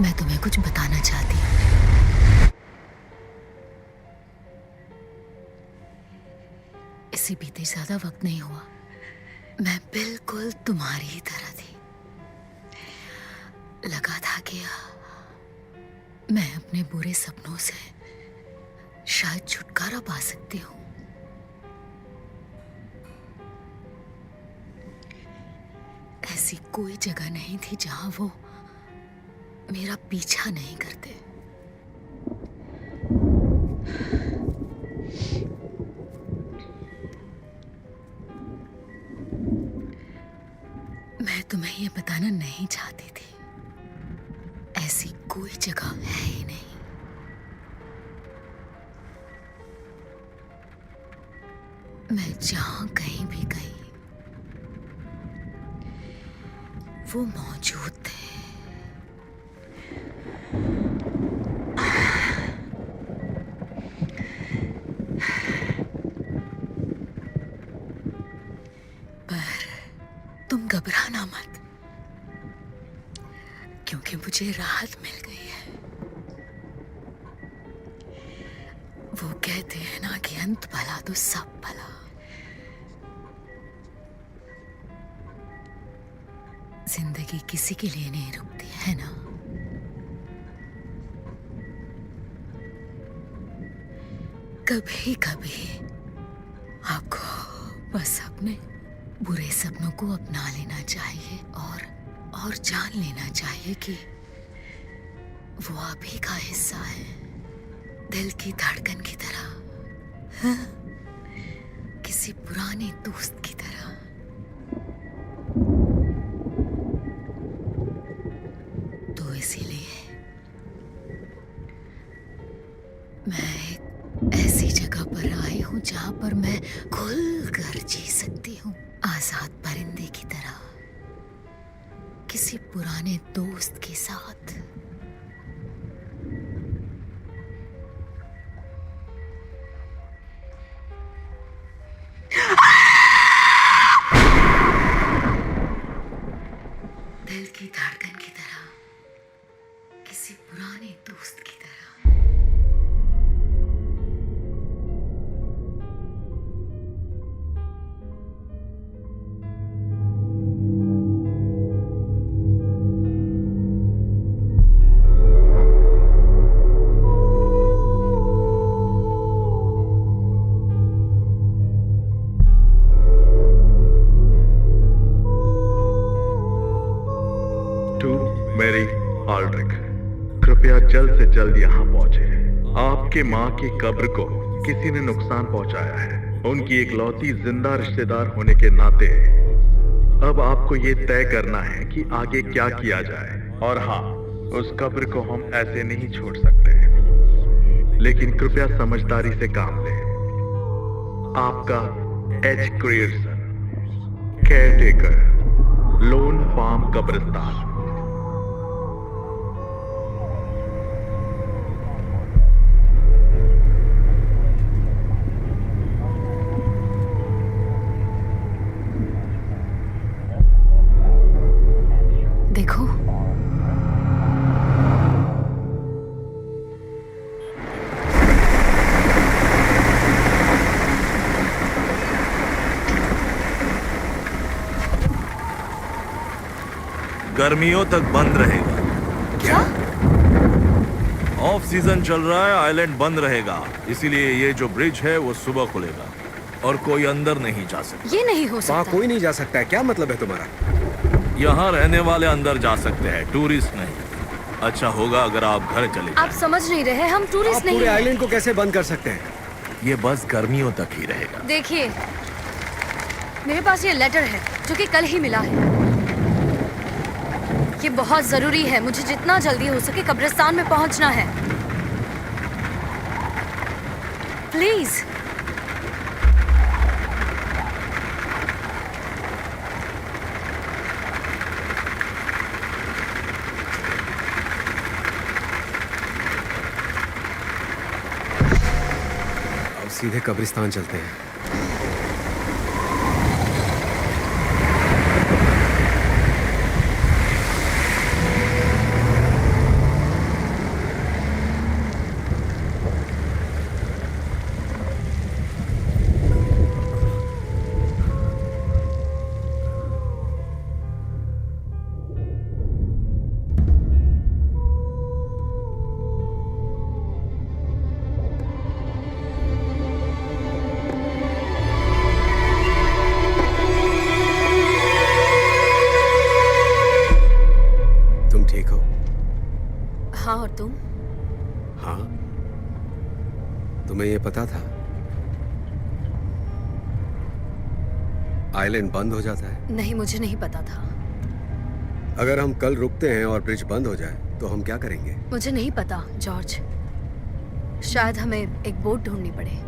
मैं तुम्हें कुछ बताना चाहती हूँ। इसे बीते ज्यादा वक्त नहीं हुआ, मैं बिल्कुल तुम्हारी ही तरह थी। लगा था कि मैं अपने बुरे सपनों से शायद छुटकारा पा सकती हूँ। ऐसी कोई जगह नहीं थी जहां वो मेरा पीछा नहीं करते। मैं तुम्हें ये बताना नहीं चाहती थी, ऐसी कोई जगह है ही नहीं। मैं जहां कहीं भी गई, वो मौजूद थे। पर तुम घबराना मत, क्योंकि मुझे राहत मिल गई है। वो कहते हैं ना कि अंत भला तो सब भला। जिंदगी किसी के लिए नहीं रुकती है ना। कभी कभी आपको बस अपने बुरे सपनों को अपना लेना चाहिए और जान लेना चाहिए कि वो आप ही का हिस्सा है, दिल की धड़कन की तरह, हाँ? किसी पुराने दोस्त की तरह। तो इसीलिए मैं एक ऐसी जगह पर आई हूं जहां पर मैं खुलकर जी सकती हूँ, आजाद परिंदे की तरह, किसी पुराने दोस्त के साथ। दिल की धड़कन की तरह, किसी पुराने दोस्त की तरह। मेरी ऑल्ड्रिक, कृपया जल्द से जल्द यहाँ पहुंचे। आपके माँ की कब्र को किसी ने नुकसान पहुंचाया है। उनकी इकलौती जिंदा रिश्तेदार होने के नाते अब आपको ये तय करना है कि आगे क्या किया जाए। और हाँ, उस कब्र को हम ऐसे नहीं छोड़ सकते, लेकिन कृपया समझदारी से काम लें। आपका एच क्रियर्सन, केयरटेकर, लोन फार्म कब्रिस्तान। देखो, गर्मियों तक बंद रहेगा। क्या? ऑफ सीजन चल रहा है, आइलैंड बंद रहेगा, इसीलिए ये जो ब्रिज है वो सुबह खुलेगा और कोई अंदर नहीं जा सकता। ये नहीं हो वहाँ सकता। कोई नहीं जा सकता है। क्या मतलब है तुम्हारा? यहाँ रहने वाले अंदर जा सकते हैं, टूरिस्ट नहीं। अच्छा होगा अगर आप घर चले आप जाएं। समझ नहीं रहे, हम आप टूरिस्ट नहीं पूरे हैं। आइलैंड को कैसे बंद कर सकते हैं? ये बस गर्मियों तक ही रहेगा। देखिए, मेरे पास ये लेटर है जो कि कल ही मिला है। ये बहुत जरूरी है, मुझे जितना जल्दी हो सके कब्रिस्तान में पहुंचना है। प्लीज। अब सीधे कब्रिस्तान चलते हैं। तुम्हें ये पता था आइलैंड बंद हो जाता है? नहीं, मुझे नहीं पता था। अगर हम कल रुकते हैं और ब्रिज बंद हो जाए तो हम क्या करेंगे? मुझे नहीं पता जॉर्ज। शायद हमें एक बोट ढूंढनी पड़े।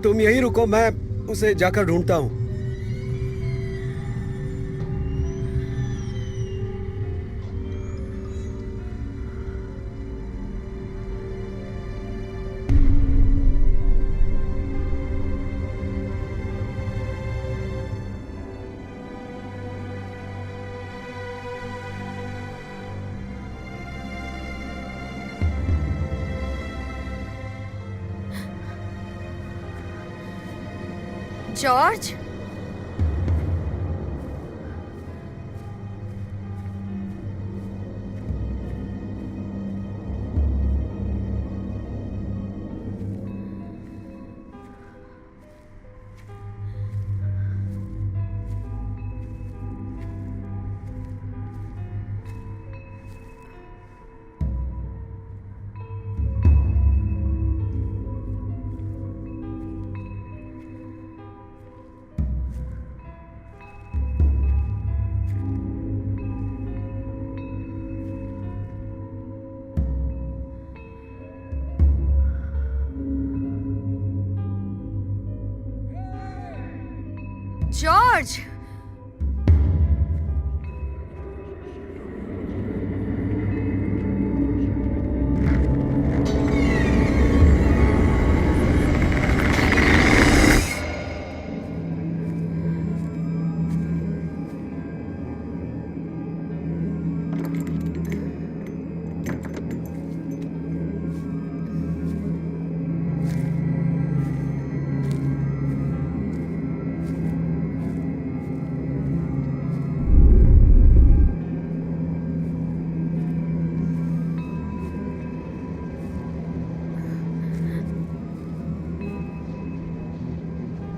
तुम यहीं रुको, मैं उसे जाकर ढूंढता हूं। जॉर्ज, जॉर्ज,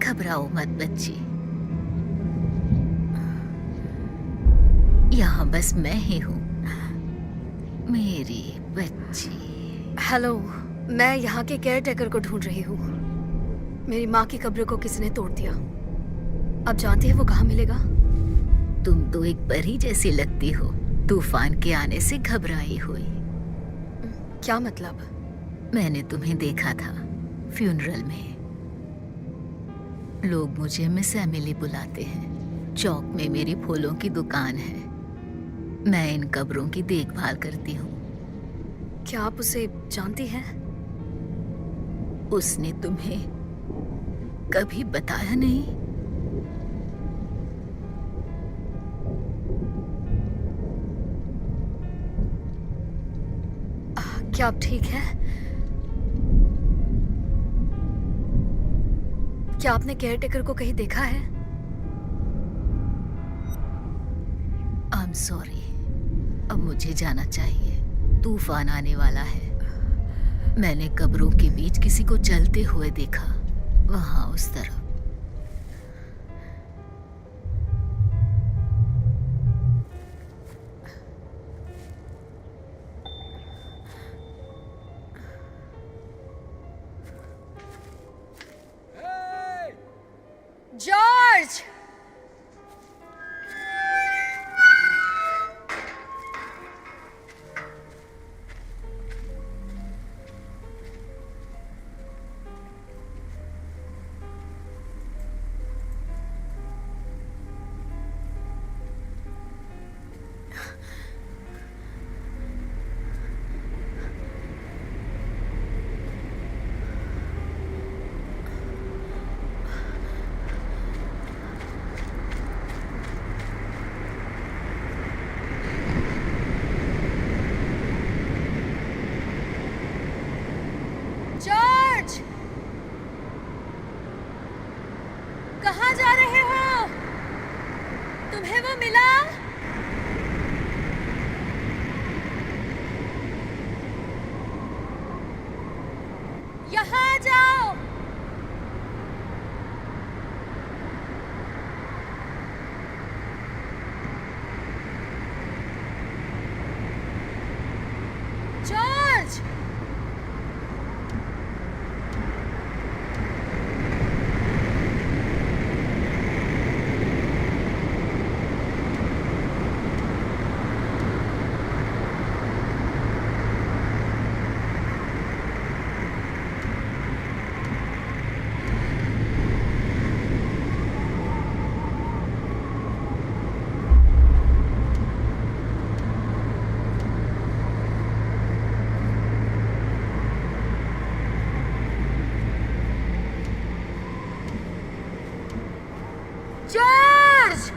घबराओ मत बच्ची, यहाँ बस मैं ही हूँ, मेरी बच्ची। हेलो, मैं यहाँ के केयर टेकर को ढूंढ रही हूँ। मेरी माँ की कब्र को किसी ने तोड़ दिया। अब जानती है वो कहाँ मिलेगा? तुम तो एक परी जैसी लगती हो, तूफान के आने से घबराई हुई। क्या मतलब? मैंने तुम्हें देखा था फ्यूनरल में। लोग मुझे मिस एमिली बुलाते हैं। चौक में मेरी फूलों की दुकान है। मैं इन कब्रों की देखभाल करती हूँ। क्या आप उसे जानती हैं? उसने तुम्हें कभी बताया नहीं? क्या आप ठीक हैं? क्या आपने केयर टेकर को कहीं देखा है? आई एम सॉरी, अब मुझे जाना चाहिए। तूफान आने वाला है। मैंने कब्रों के बीच किसी को चलते हुए देखा, वहां उस तरफ। जॉर्ज! तुम्हें वो मिला? यहाँ आ जाओ। जॉर्ज! जॉर्ज!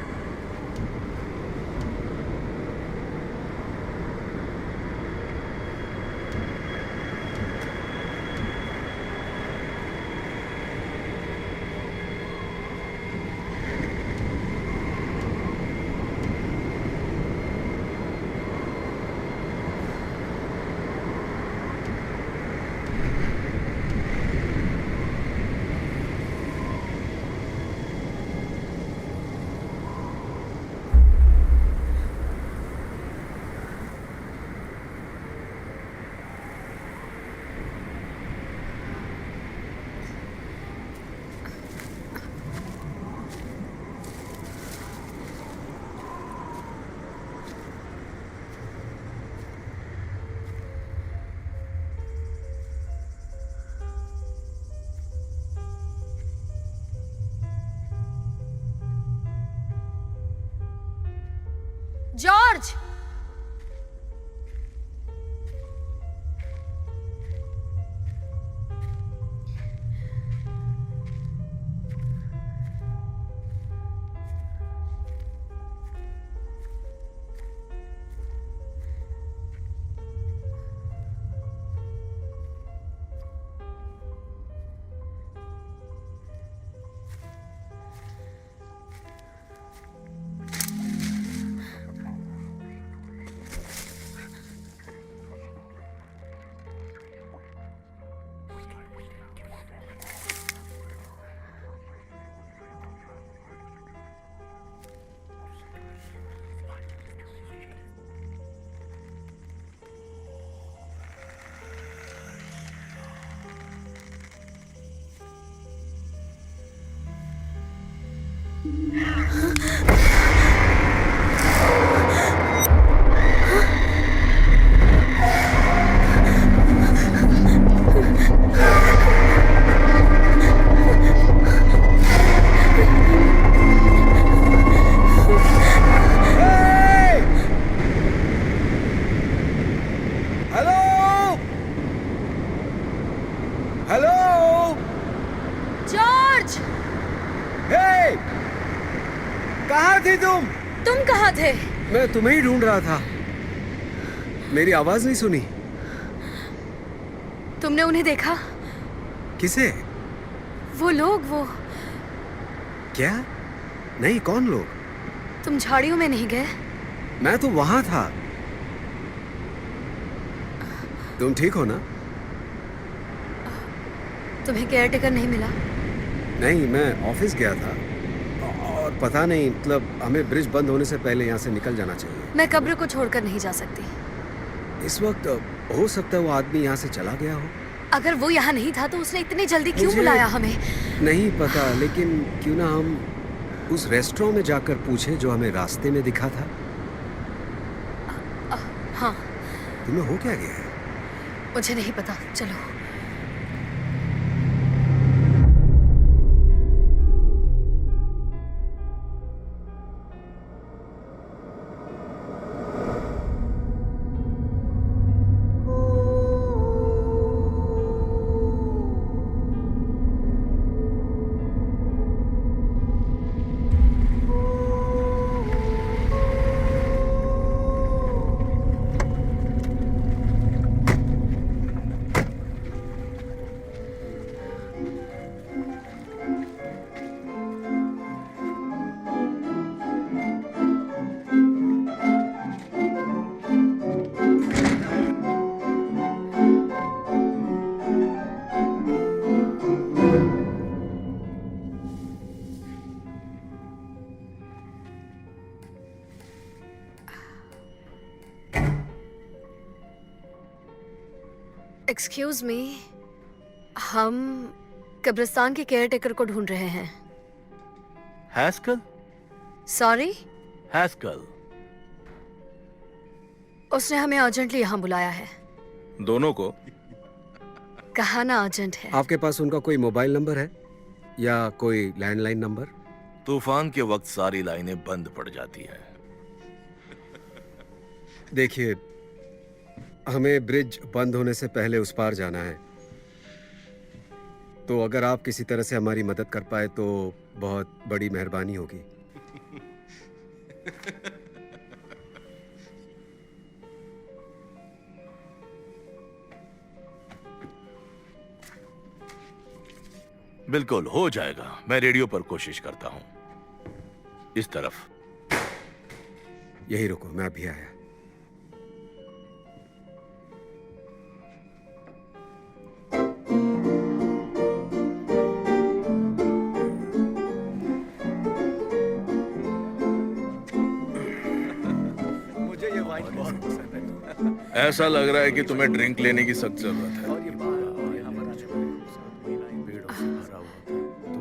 जॉर्ज! जॉर्ज! हे! कहाँ थी तुम? तुम कहाँ थे? मैं तुम्हें ही ढूंढ रहा था। मेरी आवाज नहीं सुनी? तुमने उन्हें देखा? किसे? वो लोग, वो क्या? नहीं, कौन लोग? तुम झाड़ियों में नहीं गए? मैं तो वहां था। तुम ठीक हो ना? तुम्हें केयरटेकर नहीं मिला? नहीं, मैं ऑफिस गया था और पता नहीं, मतलब हमें ब्रिज बंद होने से पहले यहाँ से निकल जाना चाहिए। मैं कब्र को छोड़कर नहीं जा सकती। इस वक्त हो सकता है वो आदमी यहाँ से चला गया हो। अगर वो यहाँ नहीं था तो उसने इतनी जल्दी क्यों मुझे बुलाया हमें? नहीं पता, लेकिन क्यों ना हम उस रेस्टोरेंट में जाकर पूछे जो हमें रास्ते में दिखा था। हाँ। तुम्हें हो क्या गया है? मुझे नहीं पता, चलो। एक्सक्यूज मी, हम कब्रिस्तान के केयर टेकर को ढूंढ रहे हैं। हैस्कल? Sorry, Haskell. उसने हमें अर्जेंटली यहाँ बुलाया है। दोनों को? कहा ना अर्जेंट है। आपके पास उनका कोई मोबाइल नंबर है या कोई लैंडलाइन नंबर? तूफान के वक्त सारी लाइनें बंद पड़ जाती हैं। देखिए, हमें ब्रिज बंद होने से पहले उस पार जाना है, तो अगर आप किसी तरह से हमारी मदद कर पाए तो बहुत बड़ी मेहरबानी होगी। बिल्कुल हो जाएगा। मैं रेडियो पर कोशिश करता हूं। इस तरफ। यही रुको, मैं अभी आया। मुझे ये वाइन बहुत पसंद है। ऐसा लग रहा है कि तुम्हें ड्रिंक लेने की सख्त जरूरत है।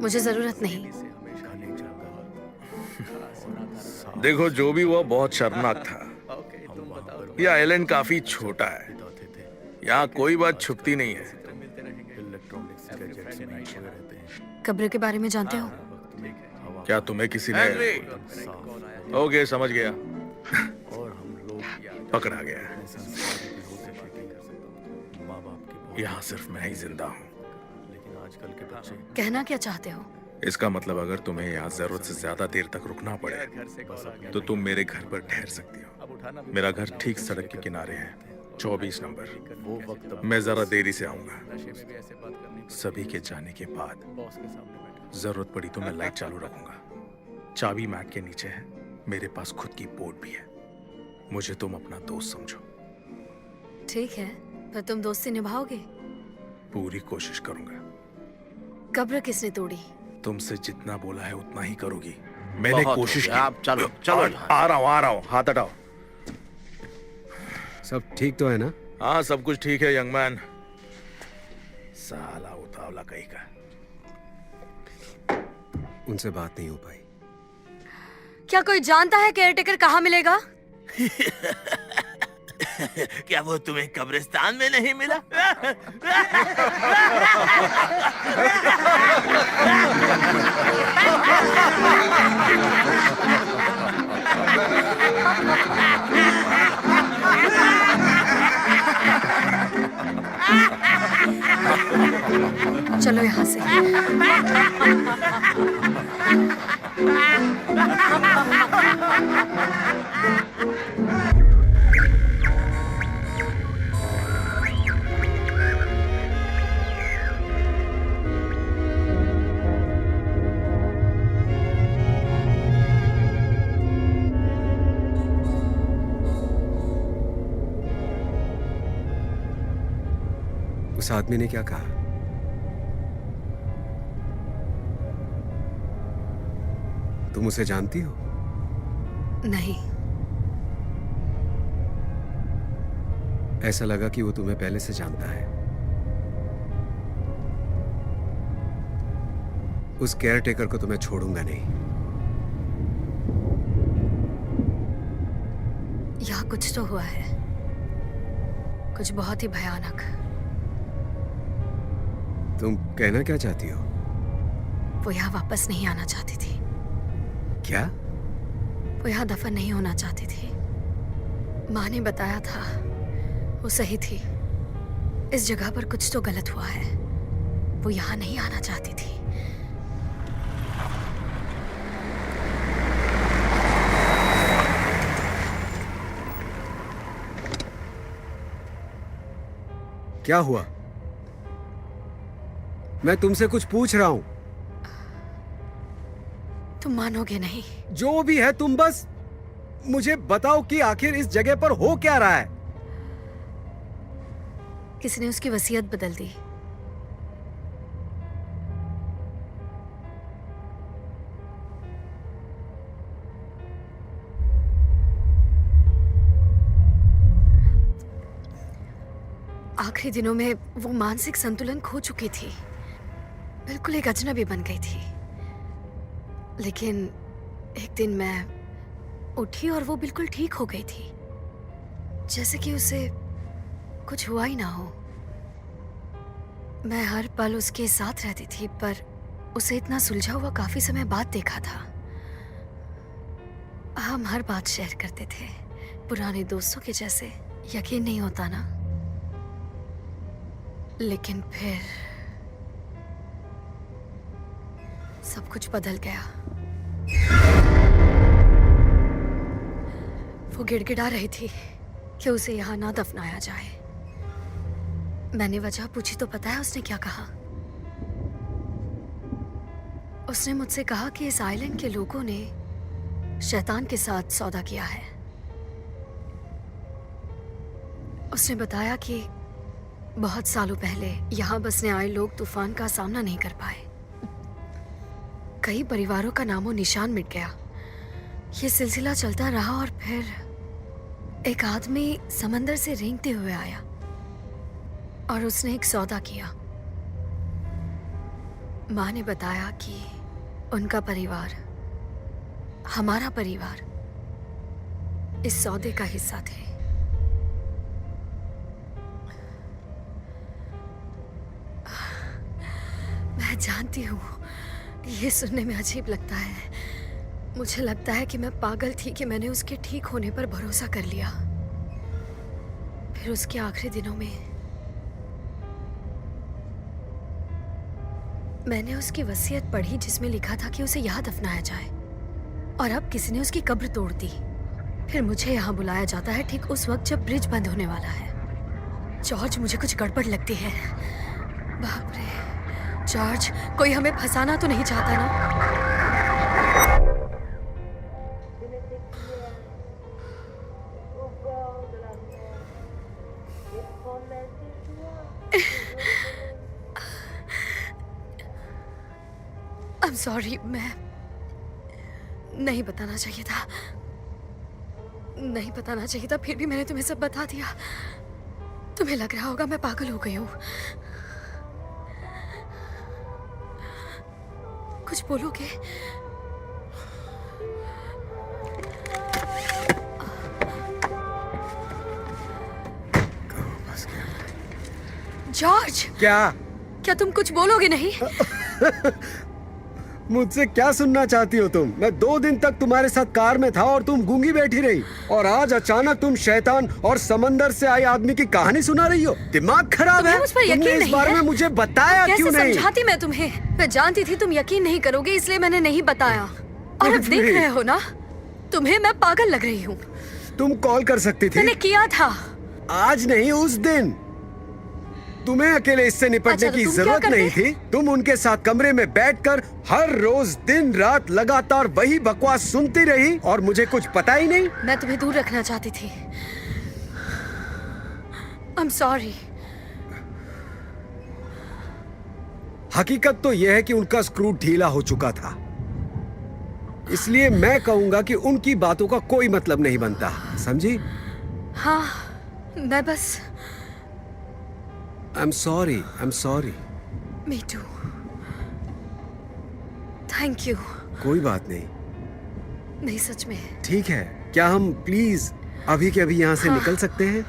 मुझे जरूरत नहीं। देखो, जो भी हुआ बहुत शर्मनाक था। यह आइलैंड काफी छोटा है। यहाँ कोई बात छुपती नहीं है। कब्र के बारे में जानते हो? क्या तुम्हें किसी ने? ओके, समझ गया। पकड़ा गया। यहाँ सिर्फ मैं ही जिंदा हूँ। कहना क्या चाहते हो? इसका मतलब अगर तुम्हें यहाँ जरूरत से ज्यादा देर तक रुकना पड़े तो तुम मेरे घर पर ठहर सकती हो। मेरा घर ठीक सड़क के किनारे है, 24 नंबर। मैं जरा देरी से आऊंगा। सभी के जाने के बाद जरूरत पड़ी तो मैं लाइट चालू रखूंगा। चाबी मैट के नीचे है। मेरे पास खुद की बोट भी है। मुझे तुम अपना दोस्त समझो। ठीक है, पर तुम दोस्ती निभाओगे? पूरी कोशिश करूंगा। कब्र किसने तोड़ी? तुमसे जितना बोला है उतना ही करोगी। मैंने कोशिश की। आप चलो चलो। आ रहा हूँ। हाथ हटाओ। सब ठीक तो है ना? हाँ, सब कुछ ठीक है यंग मैन। साला उतावला कहीं का। उनसे बात नहीं हो पाई। क्या कोई जानता है केयरटेकर कहाँ मिलेगा? क्या वो तुम्हें कब्रिस्तान में नहीं मिला? चलो यहाँ से। उस आदमी ने क्या कहा? तुम उसे जानती हो? नहीं। ऐसा लगा कि वो तुम्हें पहले से जानता है। उस केयरटेकर को तो मैं छोड़ूंगा नहीं। यहाँ कुछ तो हुआ है, कुछ बहुत ही भयानक। तुम कहना क्या चाहती हो? वो यहाँ वापस नहीं आना चाहती थी। क्या? वो यहाँ दफन नहीं होना चाहती थी। माँ ने बताया था, वो सही थी। इस जगह पर कुछ तो गलत हुआ है। वो यहाँ नहीं आना चाहती थी। क्या हुआ? मैं तुमसे कुछ पूछ रहा हूं। तुम मानोगे नहीं। जो भी है, तुम बस मुझे बताओ कि आखिर इस जगह पर हो क्या रहा है। किसी ने उसकी वसीयत बदल दी। आखिरी दिनों में वो मानसिक संतुलन खो चुकी थी, बिल्कुल एक अजनबी बन गई थी। लेकिन एक दिन मैं उठी और वो बिल्कुल ठीक हो गई थी, जैसे कि उसे कुछ हुआ ही ना हो। मैं हर पल उसके साथ रहती थी, पर उसे इतना सुलझा हुआ काफी समय बाद देखा था। हम हर बात शेयर करते थे, पुराने दोस्तों के जैसे। यकीन नहीं होता ना? लेकिन फिर सब कुछ बदल गया। वो गिड़गिड़ा रही थी कि उसे यहाँ ना दफनाया जाए। मैंने वजह पूछी तो पता है उसने क्या कहा? उसने मुझसे कहा कि इस आइलैंड के लोगों ने शैतान के साथ सौदा किया है। उसने बताया कि बहुत सालों पहले यहाँ बसने आए लोग तूफान का सामना नहीं कर पाए। कई परिवारों का नामो निशान मिट गया। ये सिलसिला चलता रहा और फिर एक आदमी समंदर से रेंगते हुए आया और उसने एक सौदा किया। माँ ने बताया कि उनका परिवार, हमारा परिवार, इस सौदे का हिस्सा थे। मैं जानती हूँ ये सुनने में अजीब लगता है। मुझे लगता है कि मैं पागल थी कि मैंने उसके ठीक होने पर भरोसा कर लिया। फिर उसके आखिरी दिनों में मैंने उसकी वसीयत पढ़ी जिसमें लिखा था कि उसे यहाँ दफनाया जाए, और अब किसी ने उसकी कब्र तोड़ दी। फिर मुझे यहाँ बुलाया जाता है ठीक उस वक्त जब ब्रिज बंद होने वाला है। जॉर्ज, मुझे कुछ गड़बड़ लगती है। बाप रे जॉर्ज, कोई हमें फंसाना तो नहीं चाहता ना? I'm sorry, मैं नहीं बताना चाहिए था। नहीं बताना चाहिए था, फिर भी मैंने तुम्हें सब बता दिया। तुम्हें लग रहा होगा मैं पागल हो गई हूँ। कुछ बोलोगे? जॉर्ज, क्या तुम कुछ बोलोगे नहीं? मुझसे क्या सुनना चाहती हो तुम? मैं 2 दिन तक तुम्हारे साथ कार में था और तुम गूंगी बैठी रही, और आज अचानक तुम शैतान और समंदर से आए आदमी की कहानी सुना रही हो। दिमाग खराब है? मुझ पर यकीन तुमने इस नहीं बारे है? में मुझे बताया क्यों नहीं? कैसे समझाती मैं तुम्हें? मैं जानती थी तुम यकीन नहीं करोगे, इसलिए मैंने नहीं बताया। और अब देख रहे हो ना, तुम्हें मैं पागल लग रही हूँ। तुम कॉल कर सकती थी। मैंने किया था। आज नहीं, उस दिन। तुम्हें अकेले इससे निपटने की जरूरत नहीं थी। तुम उनके साथ कमरे में बैठकर हर रोज दिन रात लगातार वही बकवास सुनती रही और मुझे कुछ पता ही नहीं। मैं तुम्हें दूर रखना चाहती थी। I'm sorry। हकीकत तो यह है कि उनका स्क्रू ढीला हो चुका था, इसलिए मैं कहूंगा कि उनकी बातों का कोई मतलब नहीं बनता, समझी? हाँ, मैं बस I'm sorry। Me too। Thank you। कोई बात नहीं। नहीं, सच में। ठीक है, क्या हम प्लीज अभी के अभी यहाँ से निकल सकते हैं?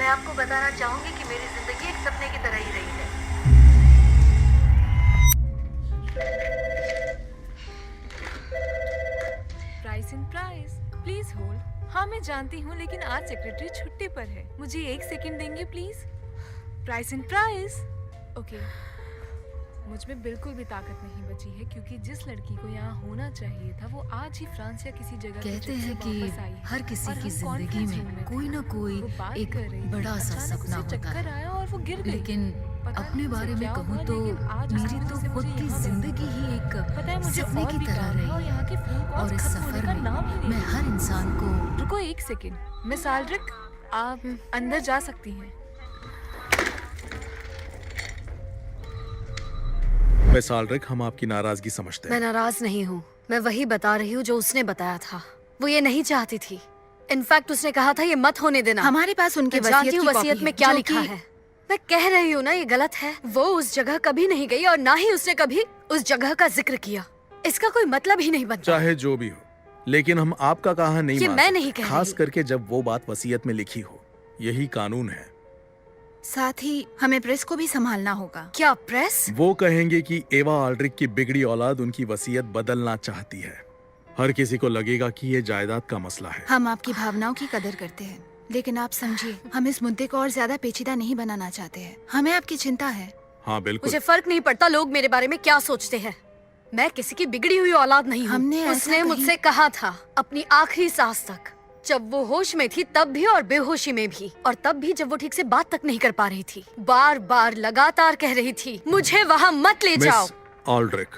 आपको बताना चाहूंगी कि मेरी जिंदगी एक सपने की तरह ही रही है। Price in price, please hold. हाँ मैं जानती हूँ, लेकिन आज सेक्रेटरी छुट्टी पर है। मुझे 1 सेकंड देंगे please? Price in price. Okay, मुझ में बिल्कुल भी ताकत नहीं बची है, क्योंकि जिस लड़की को यहाँ होना चाहिए था वो आज ही फ्रांस या किसी जगह की कहते ट्रिप से हैं कि वापस आई है। हर किसी और की हम जिंदगी कॉन्फ्रेंस रूम में थे। कोई ना कोई वो बात एक कर रही थी, बड़ा सा अचानक सपना उसे होता चक्कर है। आया और वो गिर गई। लेकिन पता अपने नहीं बारे उसे में क्या कहूँ हुआ, तो लेकिन आज मेरी उसने तो मुझसे खुद मुझे की यहाँ जिंदगी बुलाया। ही एक पता है मुझे सपने और की भी तरह काम था और रही यहाँ है। के फोन कॉल्स और इस खत्म होने सफर का में नाम ही नहीं मैं ले हर इंसान को रुको 1 सेकंड, मिस आल्ड्रिक, आप अंदर जा सकती हैं। मिस आल्ड्रिक, हम आपकी नाराजगी समझते मैं हैं। नाराज नहीं हूँ, मैं वही बता रही हूँ जो उसने बताया था। वो ये नहीं चाहती थी। इनफैक्ट उसने कहा था ये मत होने देना। हमारे पास उनकी मैं जानती वसीयत हूँ की वसीयत कॉपी में है, क्या जो लिखा कि- है। मैं कह रही हूँ ना ये गलत है। वो उस जगह कभी नहीं गई और ना ही उसने कभी उस जगह का जिक्र किया। इसका कोई मतलब ही नहीं बनता। चाहे जो भी हो, लेकिन हम आपका कहा नहीं ये मान मैं सकते, नहीं कह खास रही। करके जब वो बात वसीयत में लिखी हो। यही कानून है। साथ ही हमें प्रेस को भी संभालना होगा। क्या प्रेस? वो कहेंगे कि एवा आल्ड्रिक की बिगड़ी औलाद उनकी वसीयत बदलना चाहती है। हर किसी को लगेगा कि ये जायदाद का मसला है। हम आपकी भावनाओं की कदर करते हैं, लेकिन आप समझिए, हम इस मुद्दे को और ज्यादा पेचीदा नहीं बनाना चाहते हैं। हमें आपकी चिंता है। हाँ बिल्कुल। मुझे फर्क नहीं पड़ता लोग मेरे बारे में क्या सोचते हैं। मैं किसी की बिगड़ी हुई औलाद नहीं हूँ। हमने ऐसा उसने कहीं- मुझसे कहा था अपनी आखिरी सांस तक, जब वो होश में थी तब भी और बेहोशी में भी, और तब भी जब वो ठीक से बात तक नहीं कर पा रही थी। बार बार लगातार कह रही थी मुझे वहाँ मत ले जाओ। मिस आल्ड्रिक,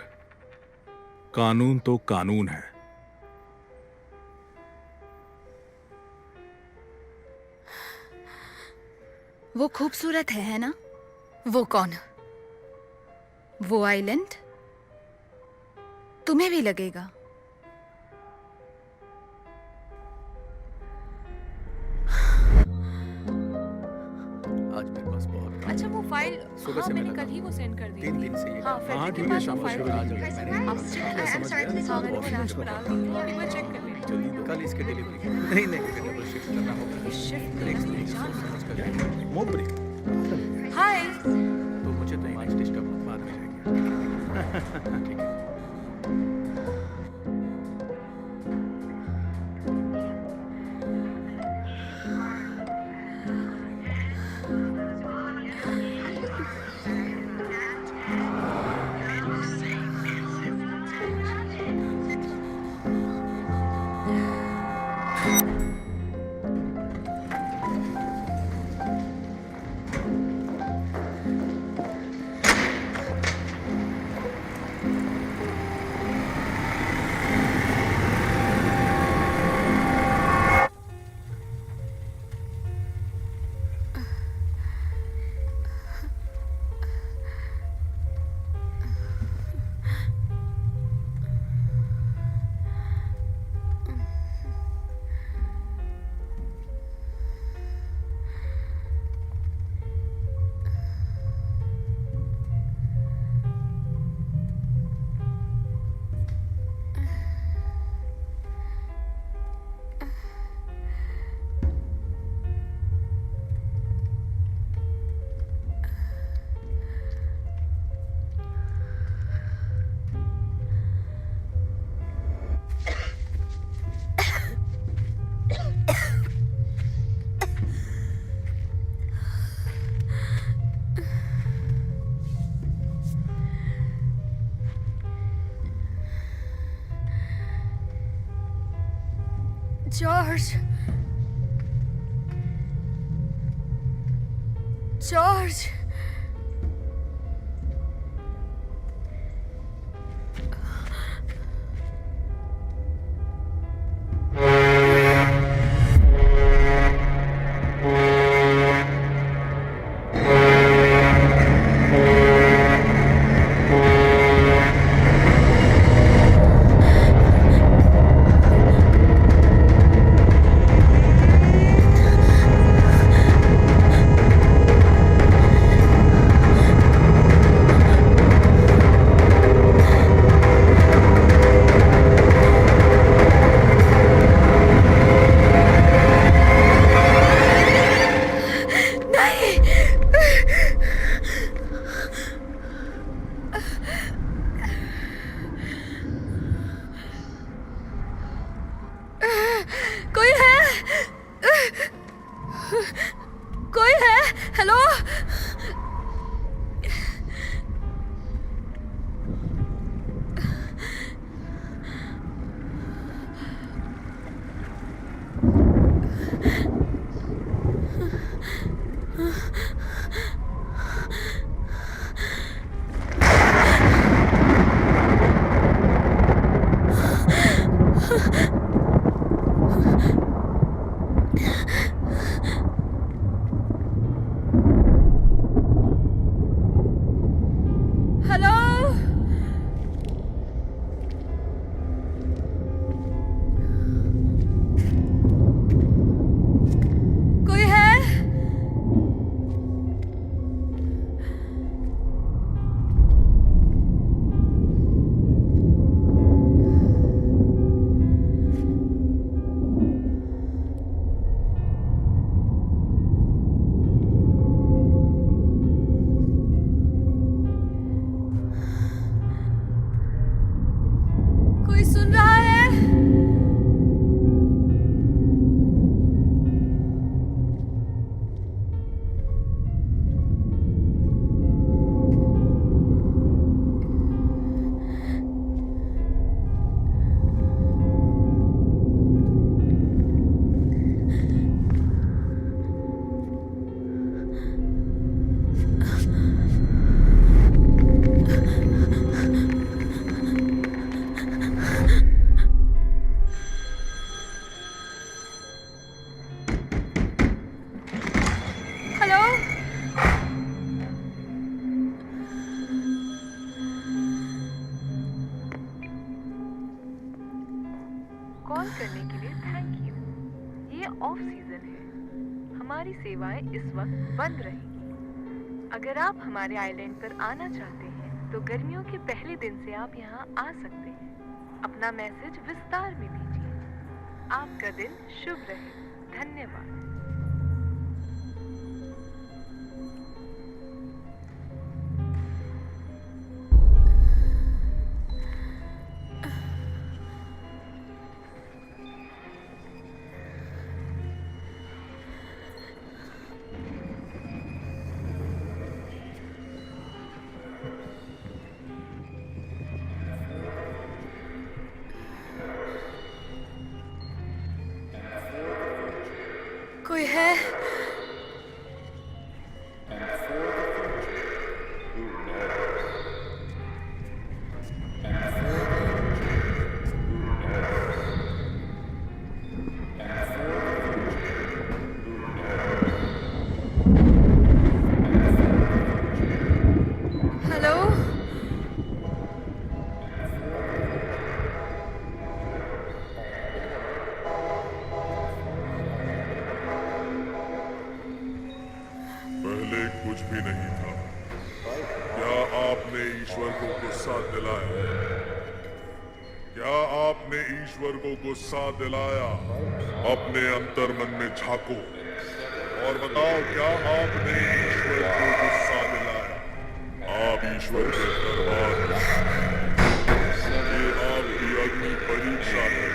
कानून तो कानून है। वो खूबसूरत है ना? वो कौन? वो आइलैंड तुम्हें भी लगेगा। आज मेरे पास बहुत अच्छा वो फाइल, सुबह हाँ से मैंने मैं कल लगा ही वो सेंड कर दी 3 थी। दिन से ये हाँ काम- फेडरिक के ठीक है, पास शाम वो को फाइल शुरू आ कर गई देंगे। है। आप चेक कर समझ गया। हाँ मैंने फ्लैश पर डाल दी थी, एक बार चेक कर लें। जल्दी दो। कल इसके डिलीवरी नहीं डबल शिफ्ट करना होगा। ये शिफ्ट करने की जान। Mock break. हाय, तो मुझे तो यहाँ डिस्टर्ब बाद में जाएंगे। ठीक है। जॉर्ज, जॉर्ज, कॉल करने के लिए थैंक यू। ये ऑफ सीजन है, हमारी सेवाएं इस वक्त बंद रहेंगी। अगर आप हमारे आइलैंड पर आना चाहते हैं तो गर्मियों के पहले दिन से आप यहाँ आ सकते हैं। अपना मैसेज विस्तार में दीजिए। आपका दिन शुभ रहे। धन्यवाद। कोई है? हेलो? पहले कुछ भी नहीं था। क्या आपने ईश्वर को गुस्सा दिलाया? क्या आपने ईश्वर को गुस्सा दिलाया? अपने अंतर्मन में झांको और बताओ, क्या आपने ईश्वर को गुस्सा दिलाया? आप ईश्वर के दरबार में, ये आपकी अग्नि परीक्षा है।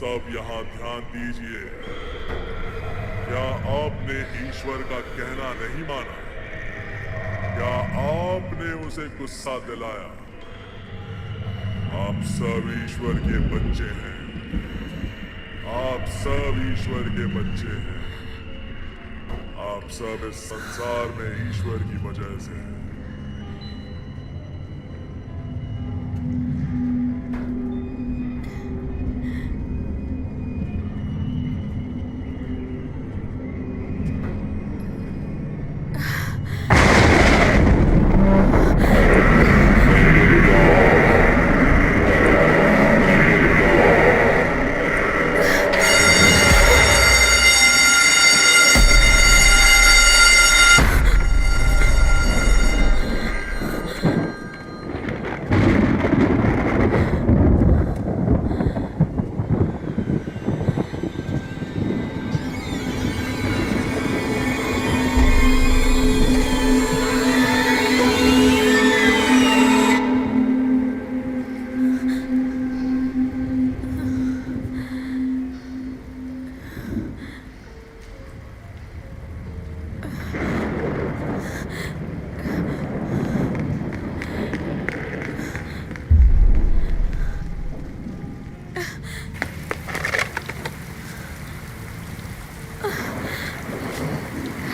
सब यहाँ ध्यान दीजिए। क्या आपने ईश्वर का कहना नहीं माना? क्या आपने उसे गुस्सा दिलाया? आप सब ईश्वर के बच्चे हैं। आप सब ईश्वर के बच्चे हैं। आप सब इस संसार में ईश्वर की वजह से हैं।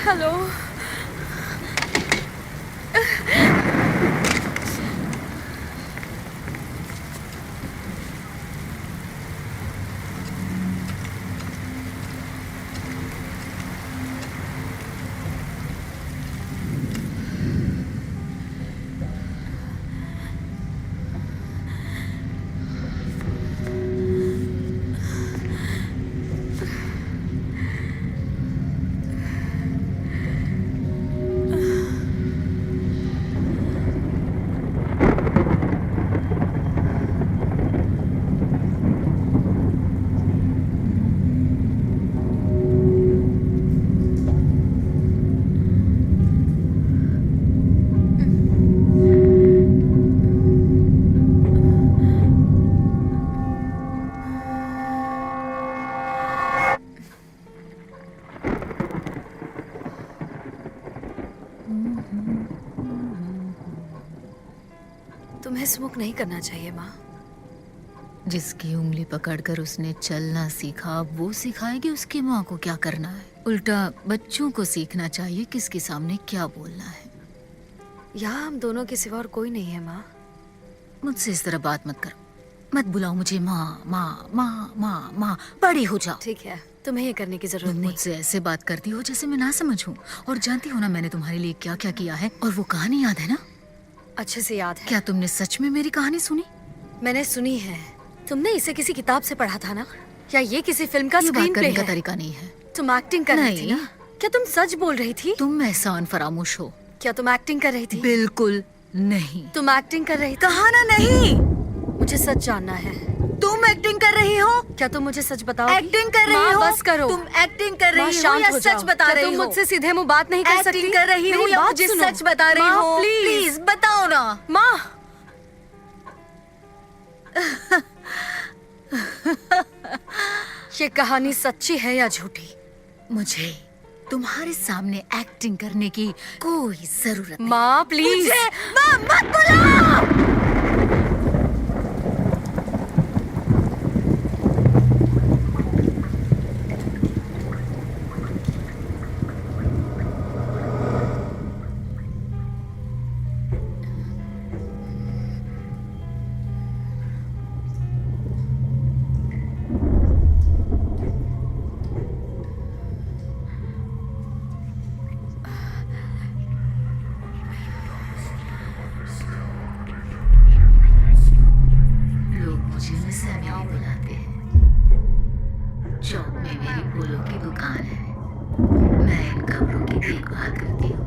हेलो? तुम्हें स्मोक नहीं करना चाहिए माँ। जिसकी उंगली पकड़कर उसने चलना सीखा, अब वो सिखाएगी उसकी माँ को क्या करना है। उल्टा बच्चों को सीखना चाहिए किसके सामने क्या बोलना है। यहाँ हम दोनों के सिवा और कोई नहीं है माँ। मुझसे इस तरह बात मत करो। मत बुलाओ मुझे माँ माँ माँ माँ माँ। बड़ी हो जाओ। ठीक है, तुम्हें ये करने की जरूरत तुम नहीं। मुझसे ऐसे बात करती हो जैसे मैं ना समझ हूँ। और जानती हो ना मैंने तुम्हारे लिए क्या क्या किया है। और वो कहानी याद है ना? अच्छे से याद है। क्या तुमने सच में मेरी कहानी सुनी? मैंने सुनी है, तुमने इसे किसी किताब से पढ़ा था ना, या ये किसी फिल्म का ये बात स्क्रीन प्ले करने का है? तरीका नहीं है। तुम एक्टिंग कर रही थी नहीं। ना? क्या तुम सच बोल रही थी? तुम एहसान फरामोश हो। क्या तुम एक्टिंग कर रही थी? बिल्कुल नहीं। तुम एक्टिंग कर रही थी? कहा ना नहीं। मुझे सच जानना है। तुम एक्टिंग कर रही हो? क्या तुम मुझे सच बताओ? एक्टिंग कर रही हो? बस करो। तुम एक्टिंग कर माँ, रही हो शांत या हो सच जाओ। बता क्या रही तुम हो? मुझसे सीधे मुंह बात नहीं कर सकती? एक्टिंग कर रही हो मेरी या बात मुझे सुनो। सच बता रही माँ, हो? प्लीज बताओ ना। माँ, ये कहानी सच्ची है या झूठी? मुझे तुम्हारे सामने एक्टिंग करने की कोई जरूरत नहीं। माँ प्लीज। माँ मत बुलाओ। लोग मुझे मिस एमिली बुलाते हैं। चौक में मेरी फूलों की दुकान है। मैं इन कब्रों की देखभाल करती हूँ।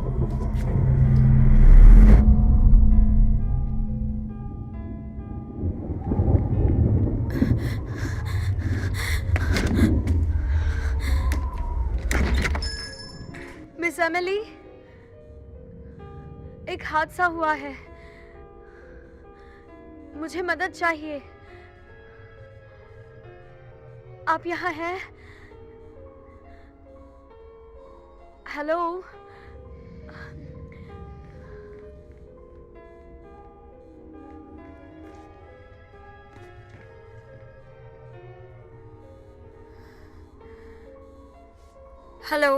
मिस एमिली, एक हादसा हुआ है, मुझे मदद चाहिए। आप यहाँ हैं? हेलो? हेलो?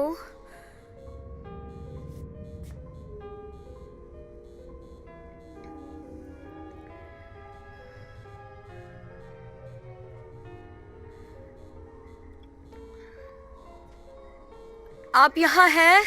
आप यहाँ हैं?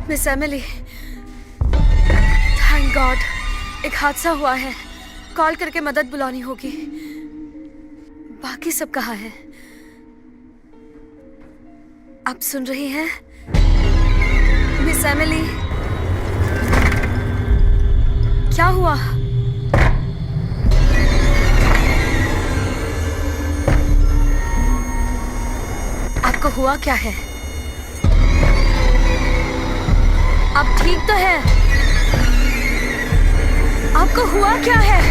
मिस एमिली, थैंक गॉड, एक हादसा हुआ है। कॉल करके मदद बुलानी होगी। बाकी सब कहाँ है? आप सुन रही हैं? मिस एमिली, क्या हुआ? आपको हुआ क्या है? आप ठीक तो हैं? आपको हुआ क्या है?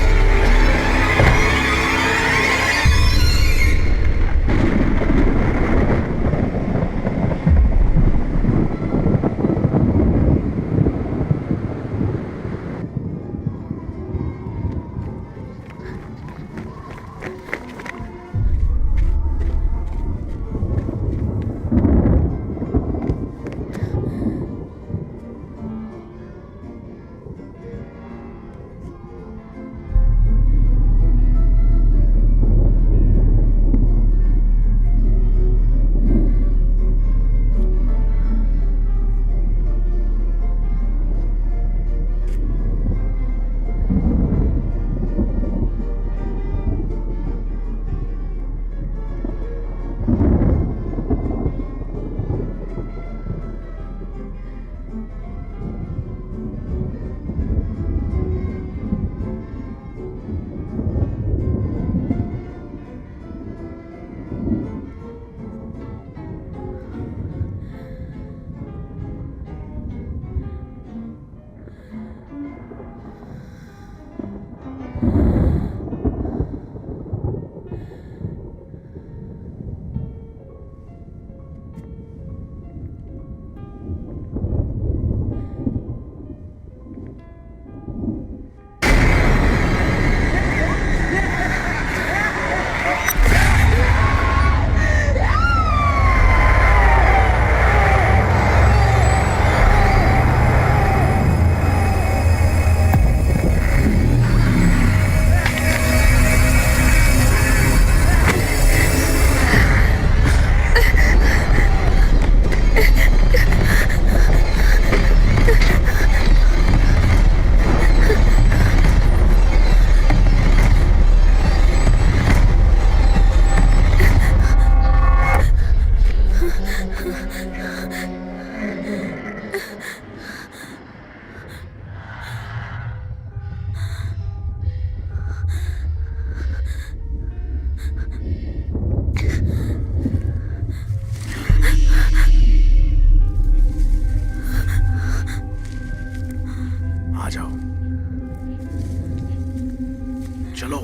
चलो।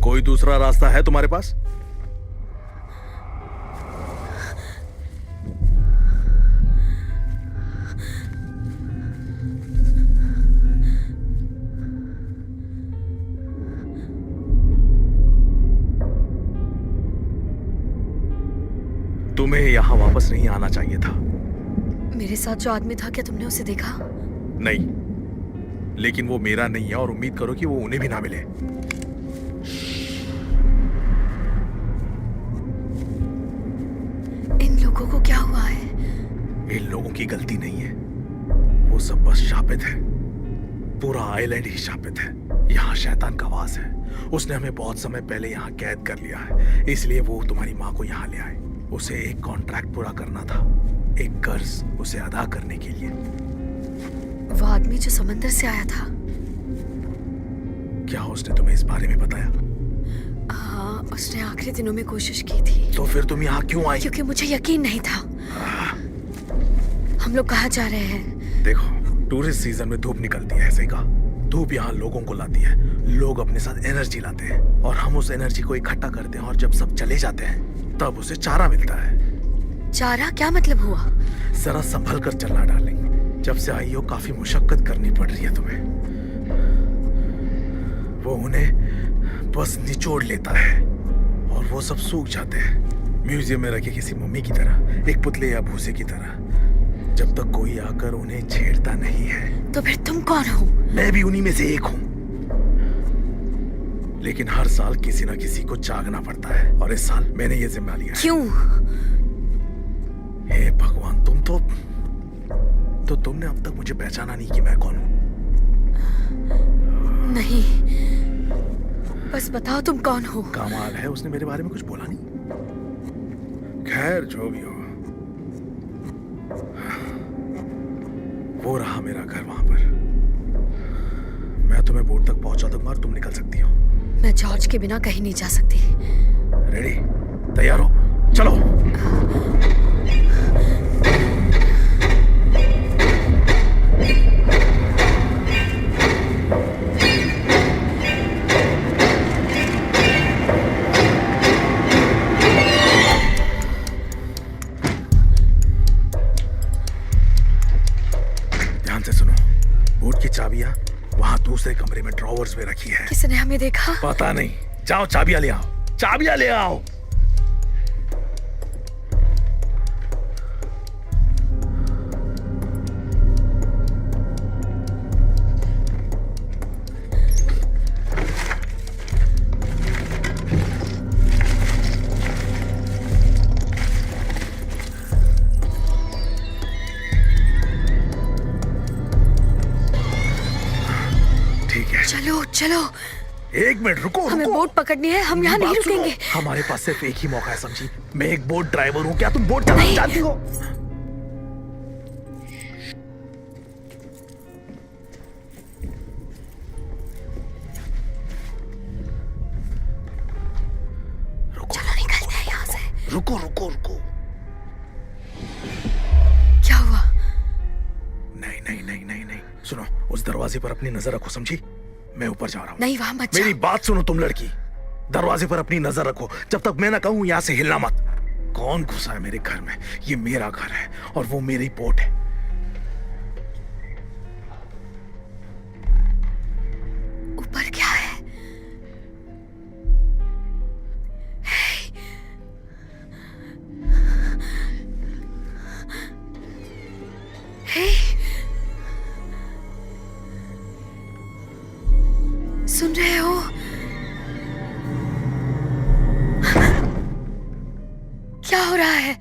कोई दूसरा रास्ता है तुम्हारे पास? तुम्हें यहां वापस नहीं आना चाहिए था। मेरे साथ जो आदमी था, क्या तुमने उसे देखा? नहीं, लेकिन वो मेरा नहीं है और उम्मीद करो कि वो उन्हें भी ना मिले। इन लोगों को क्या हुआ है? इन लोगों की गलती नहीं है, वो सब बस शापित है। पूरा आइलैंड ही शापित है। यहाँ शैतान का वास है। उसने हमें बहुत समय पहले यहाँ कैद कर लिया है, इसलिए वो तुम्हारी माँ को यहाँ ले आए। उसे एक कॉन्ट्रैक्ट पूरा करना था, एक कर्ज उसे अदा करने के लिए। वो आदमी जो समंदर से आया था, क्या उसने तुम्हें इस बारे में बताया? हाँ, उसने आखिरी दिनों में कोशिश की थी। तो फिर तुम यहाँ क्यों आई? क्योंकि मुझे यकीन नहीं था। हम लोग कहाँ जा रहे हैं? देखो, टूरिस्ट सीजन में धूप निकलती है, ऐसे का धूप यहाँ लोगों को लाती है। लोग अपने साथ एनर्जी लाते हैं और हम उस एनर्जी को इकट्ठा करते हैं, और जब सब चले जाते हैं तब उसे चारा मिलता है। चारा? क्या मतलब हुआ? जरा संभल कर चलना डार्लिंग। जब से आई हो काफी मुशक्कत करनी पड़ रही है तुम्हें। वो उन्हें बस निचोड़ लेता है और वो सब सूख जाते हैं, म्यूजियम में रखे किसी मम्मी की तरह, एक पुतले या भूसे की तरह, जब तक कोई आकर उन्हें छेड़ता नहीं है। तो फिर तुम कौन हो? मैं भी उन्हीं में से एक हूँ, लेकिन हर साल किसी ना किसी को जागना पड़ता है, और इस साल मैंने ये जिम्मा लिया है। क्यों? हे भगवान, तो तुमने अब तक मुझे पहचाना नहीं कि मैं कौन हूँ? नहीं, बस बताओ तुम कौन हो? कमाल है, उसने मेरे बारे में कुछ बोला नहीं। खैर, जो भी हो, वो रहा मेरा घर वहां पर। मैं तुम्हें बोट तक पहुंचा दूंगा और तुम निकल सकती हो। मैं जॉर्ज के बिना कहीं नहीं जा सकती। रेडी? तैयार हो? चलो। ध्यान से सुनो, बोट की चाबियां वहां दूसरे कमरे में ड्रॉवर्स में रखी है। किसने हमें देखा? पता नहीं। जाओ, चाबियां ले आओ, चाबियां ले आओ। चलो चलो। एक मिनट रुको, हमें बोट पकड़नी है, हम यहाँ नहीं रुकेंगे। हमारे पास सिर्फ एक ही मौका है, समझी? मैं एक बोट ड्राइवर हूँ, क्या तुम बोट चलाना जानती हो? चलो निकलते हैं यहाँ से। रुको रुको रुको। क्या हुआ? नहीं नहीं नहीं नहीं नहीं, सुनो, उस दरवाजे पर अपनी नजर रखो, समझी? मैं ऊपर जा रहा हूँ। नहीं, वहां मत जाओ। मेरी बात सुनो तुम लड़की, दरवाजे पर अपनी नजर रखो, जब तक मैं ना कहूँ यहाँ से हिलना मत। कौन घुसा है मेरे घर में? ये मेरा घर है और वो मेरी बोट है। ऊपर क्या है? सुन रहे हो? क्या हो रहा है?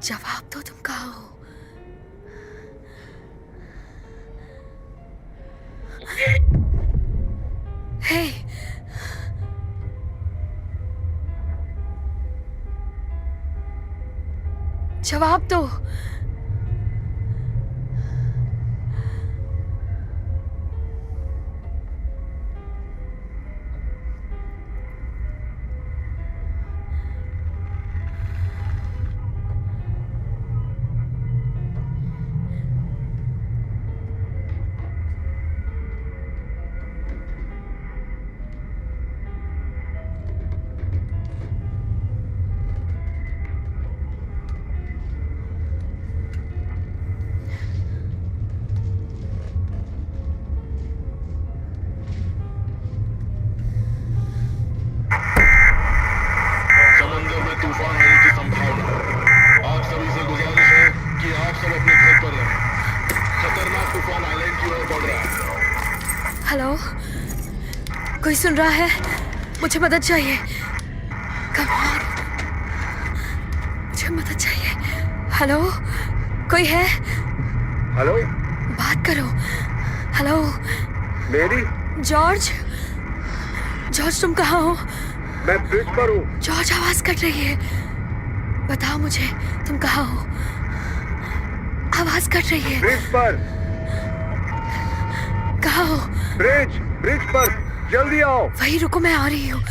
जवाब दो, तुम कहाँ हो? हे, जवाब दो। समंदर में तूफान आने की संभावना। आप सभी से गुजारिश है कि आप सब अपने घर पर रहें। खतरनाक तूफान आइलैंड की ओर बढ़ रहा है। हेलो, कोई सुन रहा है? मुझे मदद चाहिए। कम ऑन, मुझे मदद चाहिए। हेलो, कोई है? हेलो, बात करो। हेलो, मेरी? जॉर्ज, जॉर्ज तुम कहाँ हो? मैं ब्रिज पर हूँ। जॉर्ज, आवाज कट रही है। बताओ मुझे, तुम कहाँ हो? आवाज कट रही है। ब्रिज पर। कहाँ हो? ब्रिज पर, जल्दी आओ। वही रुको, मैं आ रही हूँ।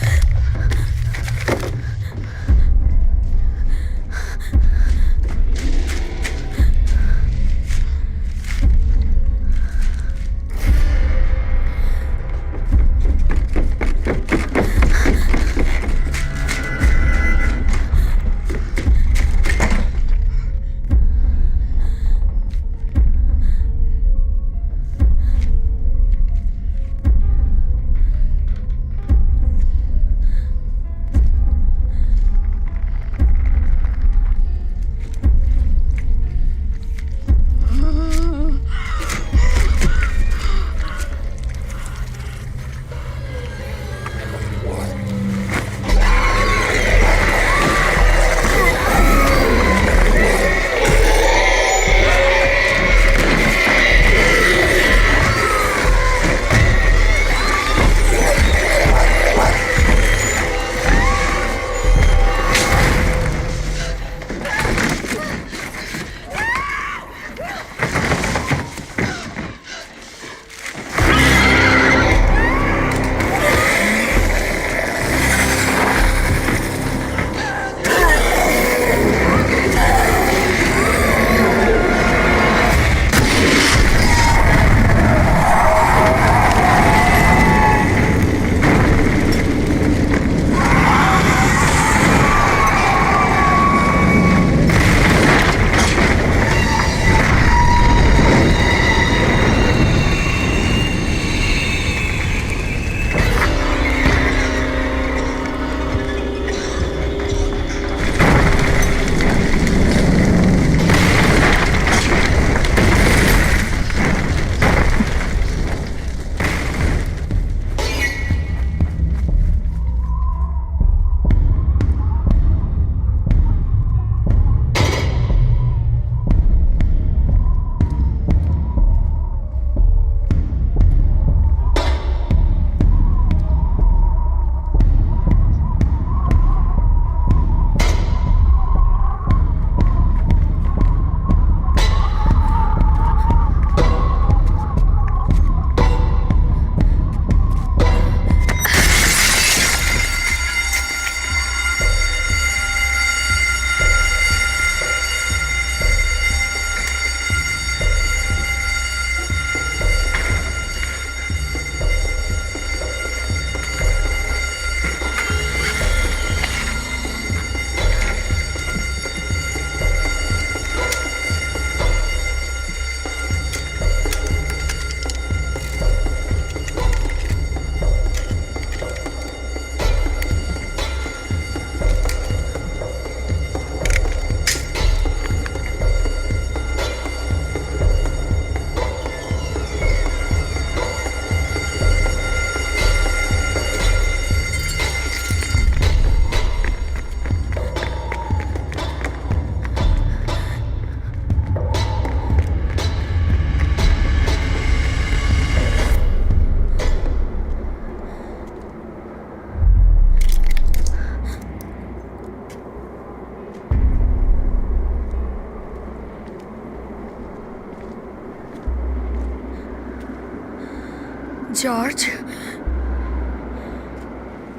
जॉर्ज,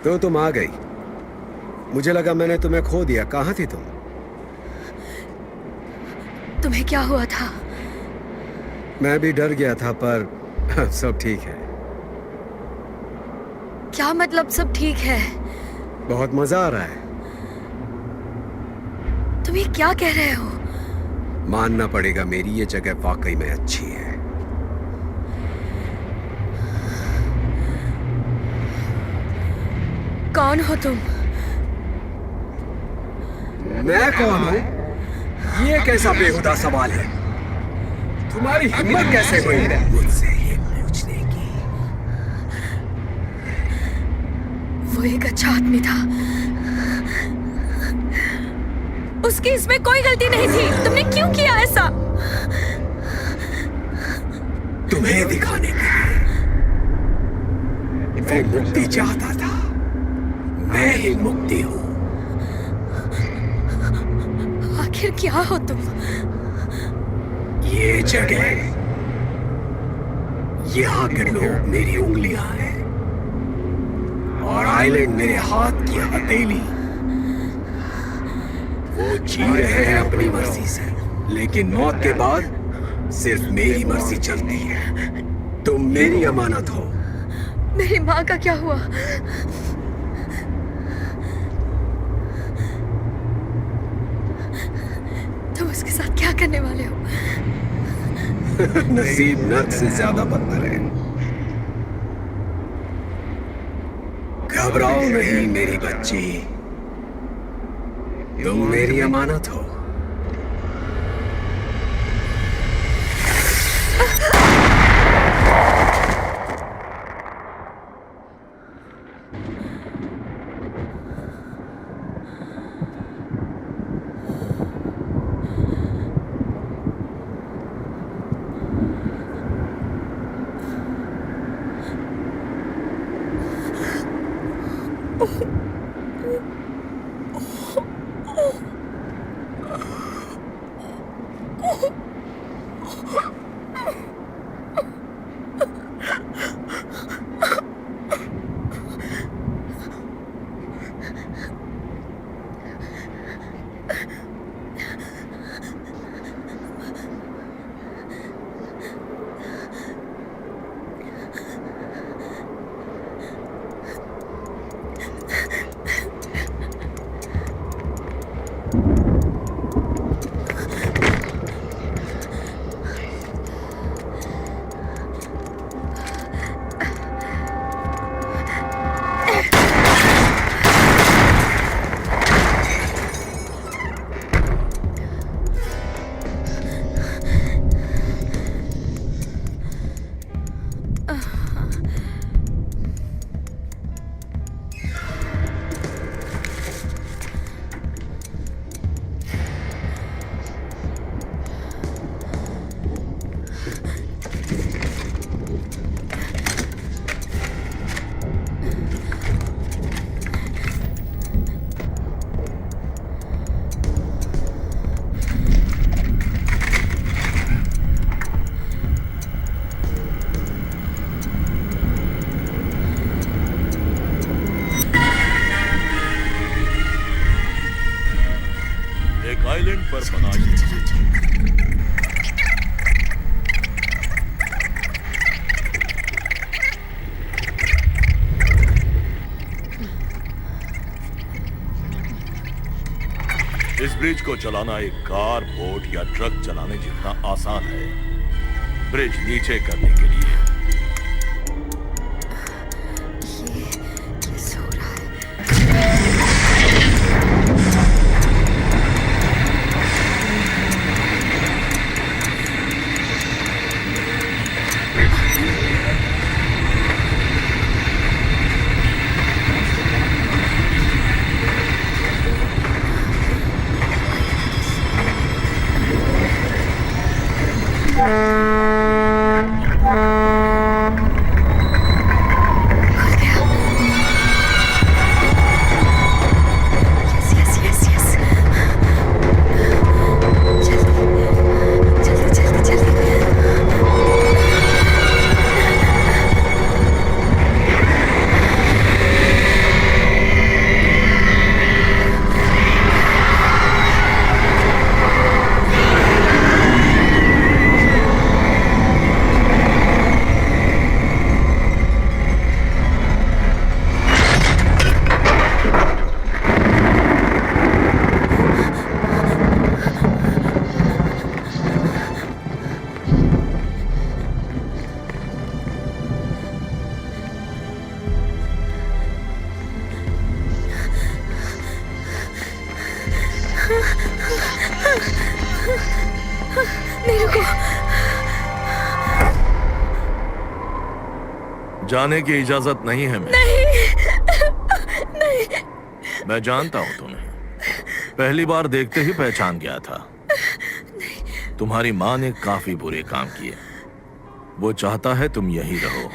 तो तुम आ गई। मुझे लगा मैंने तुम्हें खो दिया। कहाँ थी तुम? तुम्हें क्या हुआ था? मैं भी डर गया था, पर सब ठीक है। क्या मतलब सब ठीक है? बहुत मजा आ रहा है। तुम ये क्या कह रहे हो? मानना पड़ेगा, मेरी ये जगह वाकई में अच्छी है। कौन हो तुम? मैं कौन हूँ? ये कैसा बेहुदा सवाल है? तुम्हारी हिम्मत कैसे हुई मुझसे ये पूछने की? वो एक अच्छा आदमी था। उसकी इसमें कोई गलती नहीं थी। तुमने क्यों किया ऐसा? तुम्हें दिखाने के लिए। वो मुक्ति चाहता था, मैं ही मुक्ति हूँ। आखिर क्या हो तुम? ये जगह, यहाँ के लोग मेरी उंगलियां हैं और आइलैंड मेरे हाथ की हथेली। वो जी रहे हैं अपनी मर्जी से, लेकिन मौत के बाद सिर्फ मेरी मर्जी चलती है। तुम मेरी अमानत हो। मेरी माँ का क्या हुआ? तुम उसके साथ क्या करने वाले हो? नसीब नर्क से ज्यादा बदतर है। घबराओ नहीं मेरी बच्ची, तुम मेरी अमानत हो। आइलैंड पर बनाई इस ब्रिज को चलाना एक कार, बोट या ट्रक चलाने जितना आसान है। ब्रिज नीचे करने के लिए ये सो रहा है। नहीं रुको। जाने की इजाजत नहीं है मेरी। नहीं। मैं जानता हूं तुम्हें, पहली बार देखते ही पहचान गया था। तुम्हारी माँ ने काफी बुरे काम किए। वो चाहता है तुम यहीं रहो।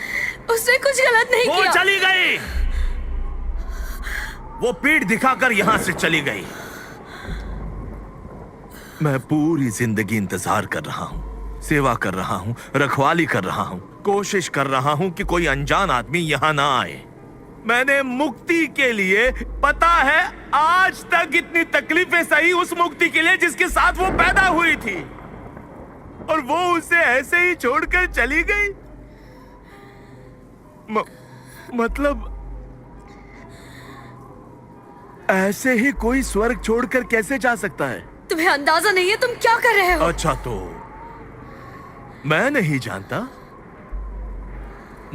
उसने कुछ गलत नहीं वो किया। चली गई, वो पीठ दिखाकर यहां से चली गई। मैं पूरी जिंदगी इंतजार कर रहा हूं, सेवा कर रहा हूं, रखवाली कर रहा हूं, कोशिश कर रहा हूं कि कोई अनजान आदमी यहां ना आए। मैंने मुक्ति के लिए, पता है, आज तक इतनी तकलीफें सही उस मुक्ति के लिए जिसके साथ वो पैदा हुई थी, और वो उसे ऐसे ही छोड़कर चली गई। मतलब ऐसे ही कोई स्वर्ग छोड़कर कैसे जा सकता है? तुम्हें अंदाजा नहीं है तुम क्या कर रहे हो? अच्छा, तो मैं नहीं जानता,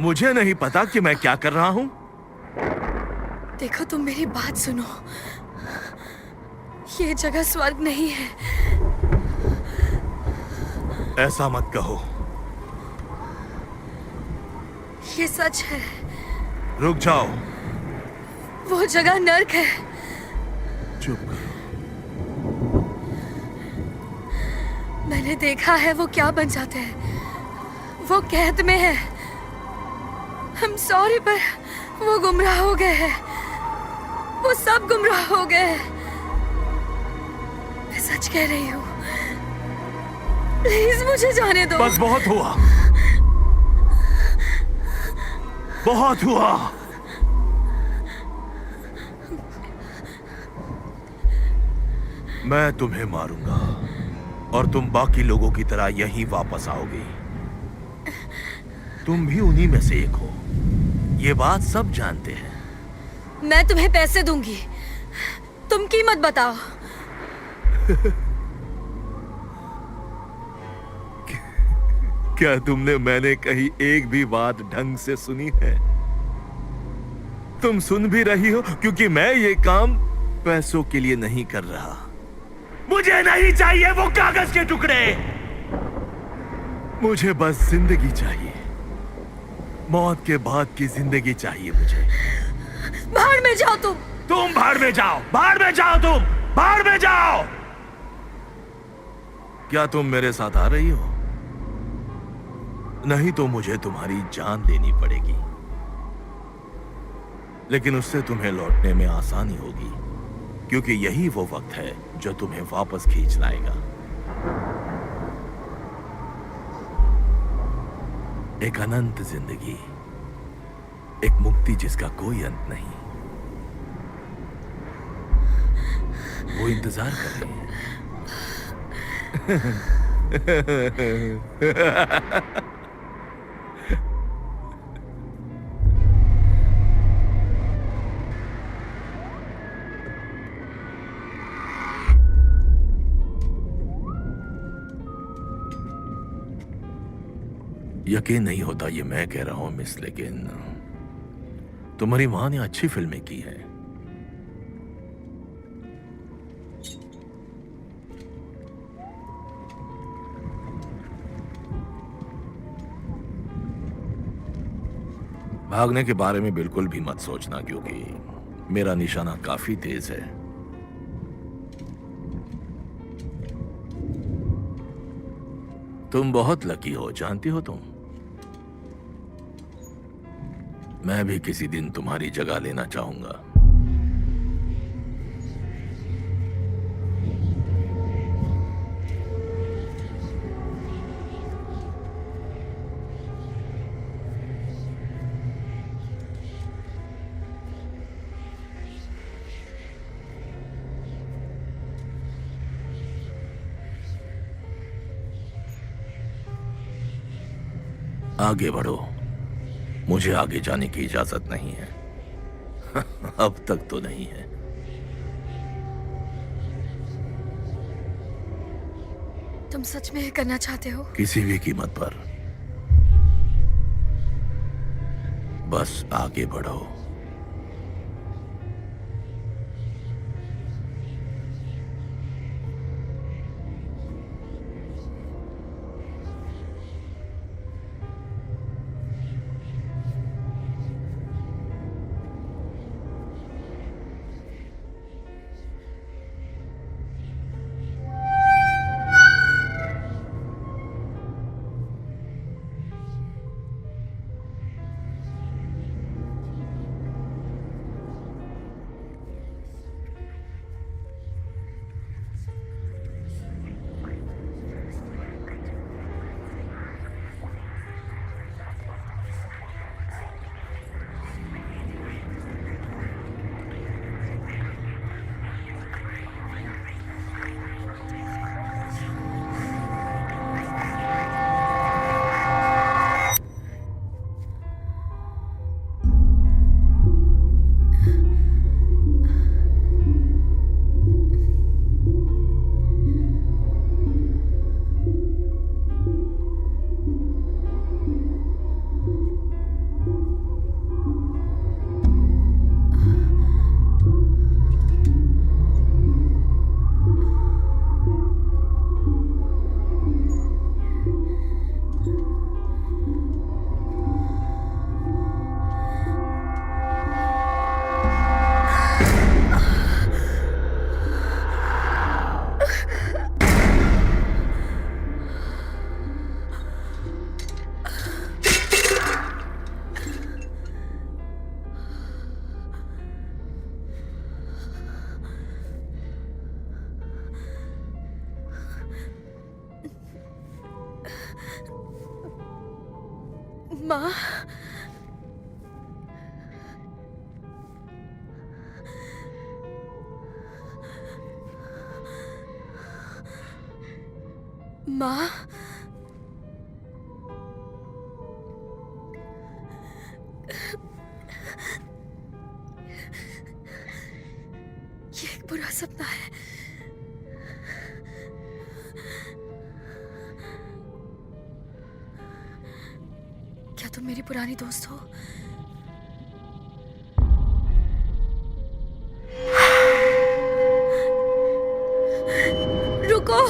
मुझे नहीं पता कि मैं क्या कर रहा हूं। देखो, तुम मेरी बात सुनो। ये जगह स्वर्ग नहीं है। ऐसा मत कहो। ये सच है। रुक जाओ। वो जगह नर्क है। चुप करो। मैंने देखा है वो क्या बन जाते हैं। वो कैद में है। हम सॉरी, पर वो गुमराह हो गए हैं। वो सब गुमराह हो गए हैं। मैं सच कह रही हूँ। प्लीज मुझे जाने दो। बस बहुत हुआ, बहुत हुआ। मैं तुम्हें मारूंगा और तुम बाकी लोगों की तरह यहीं वापस आओगे। तुम भी उन्हीं में से एक हो, ये बात सब जानते हैं। मैं तुम्हें पैसे दूंगी, तुम कीमत बताओ। क्या तुमने मैंने कही एक भी बात ढंग से सुनी है? तुम सुन भी रही हो, क्योंकि मैं ये काम पैसों के लिए नहीं कर रहा। मुझे नहीं चाहिए वो कागज के टुकड़े, मुझे बस जिंदगी चाहिए। मौत के बाद की जिंदगी चाहिए मुझे। भाड़ में जाओ तुम। तुम भाड़ में जाओ, भाड़ में जाओ, तुम भाड़ में जाओ। क्या तुम मेरे साथ आ रही हो? नहीं तो मुझे तुम्हारी जान देनी पड़ेगी, लेकिन उससे तुम्हें लौटने में आसानी होगी, क्योंकि यही वो वक्त है जो तुम्हें वापस खींच लाएगा। एक अनंत जिंदगी, एक मुक्ति जिसका कोई अंत नहीं। वो इंतजार कर रही है। यकीन नहीं होता ये मैं कह रहा हूं मिस, लेकिन तुम्हारी मां ने अच्छी फिल्में की हैं। भागने के बारे में बिल्कुल भी मत सोचना, क्योंकि मेरा निशाना काफी तेज है। तुम बहुत लकी हो, जानती हो तुम। मैं भी किसी दिन तुम्हारी जगह लेना चाहूंगा। आगे बढ़ो, मुझे आगे जाने की इजाजत नहीं है। अब तक तो नहीं है। तुम सच में ये करना चाहते हो? किसी भी कीमत पर। बस आगे बढ़ो। माँ, माँ, ये एक बुरा सपना है। क्या तुम मेरी पुरानी दोस्त हो? रुको।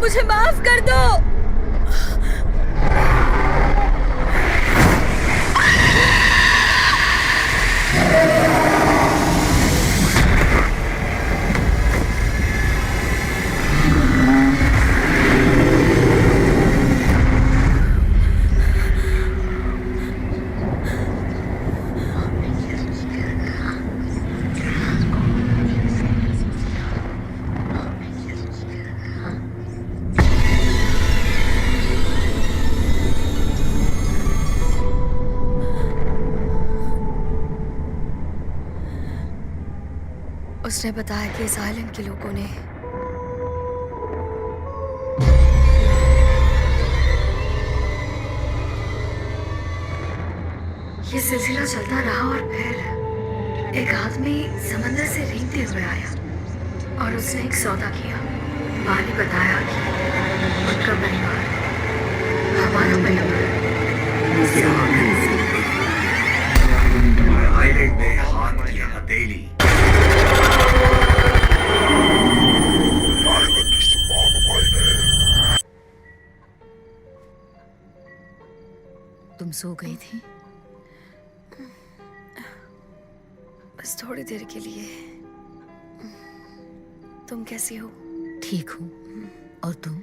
मुझे माफ कर दो। उसने बताया कि इस आइलैंड के लोगों ने ये सिलसिला चलता रहा और फिर एक आदमी समंदर से रेंगते हुए आया और उसने एक सौदा किया। माँ ने बताया कि उनका परिवार हमारा परिवार आइलैंड में हाथ की हथेली। तुम सो गई थी? बस थोड़ी देर के लिए। तुम कैसी हो? ठीक हूँ। और तुम?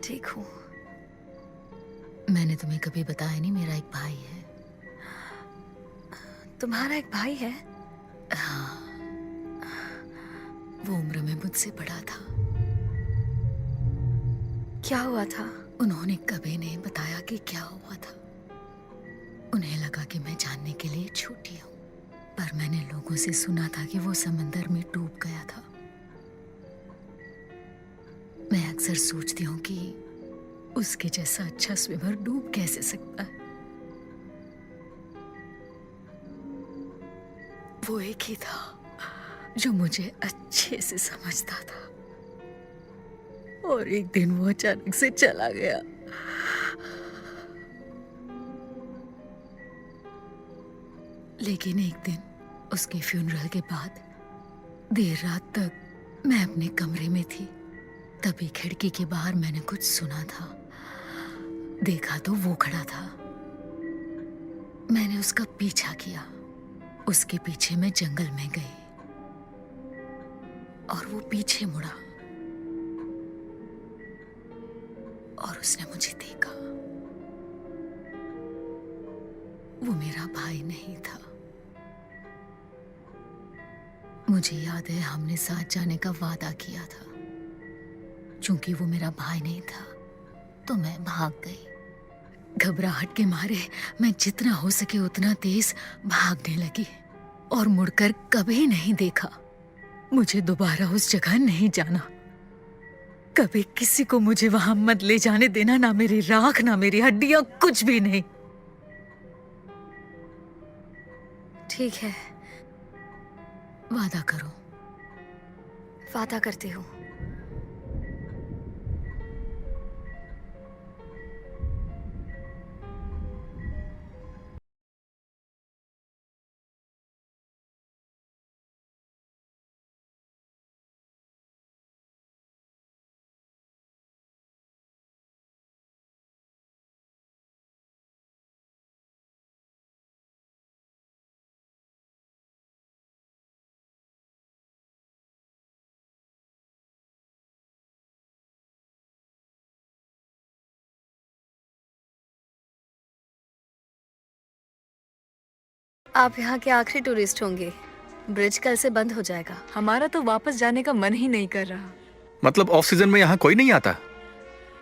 ठीक हूँ। मैंने तुम्हें कभी बताया नहीं, मेरा एक भाई है। तुम्हारा एक भाई है? हाँ, वो उम्र में मुझसे बड़ा था। क्या हुआ था? उन्होंने कभी नहीं बताया कि क्या हुआ था। उन्हें लगा कि मैं जानने के लिए छोटी हूँ, पर मैंने लोगों से सुना था कि वो समंदर में डूब गया था। मैं अक्सर सोचती हूँ कि उसके जैसा अच्छा स्विमर डूब कैसे सकता है। वो एक ही था जो मुझे अच्छे से समझता था, और एक दिन वो अचानक से चला गया। लेकिन एक दिन उसके फ्यूनरल के बाद देर रात तक मैं अपने कमरे में थी। तभी खिड़की के बाहर मैंने कुछ सुना था। देखा तो वो खड़ा था। मैंने उसका पीछा किया। उसके पीछे मैं जंगल में गई और वो पीछे मुड़ा और उसने मुझे देखा। वो मेरा भाई नहीं था। मुझे याद है हमने साथ जाने का वादा किया था। चूंकि वो मेरा भाई नहीं था तो मैं भाग गई। घबराहट के मारे मैं जितना हो सके उतना तेज भागने लगी। और मुड़कर कभी नहीं देखा। मुझे दोबारा उस जगह नहीं जाना। कभी किसी को मुझे वहां मत ले जाने देना, ना मेरी राख, ना मेरी हड्डियां, कुछ भी नहीं। ठीक है, वादा करो। वादा करती हूँ। आप यहाँ के आखिरी टूरिस्ट होंगे। ब्रिज कल से बंद हो जाएगा। हमारा तो वापस जाने का मन ही नहीं कर रहा। मतलब ऑफ सीजन में यहाँ कोई नहीं आता?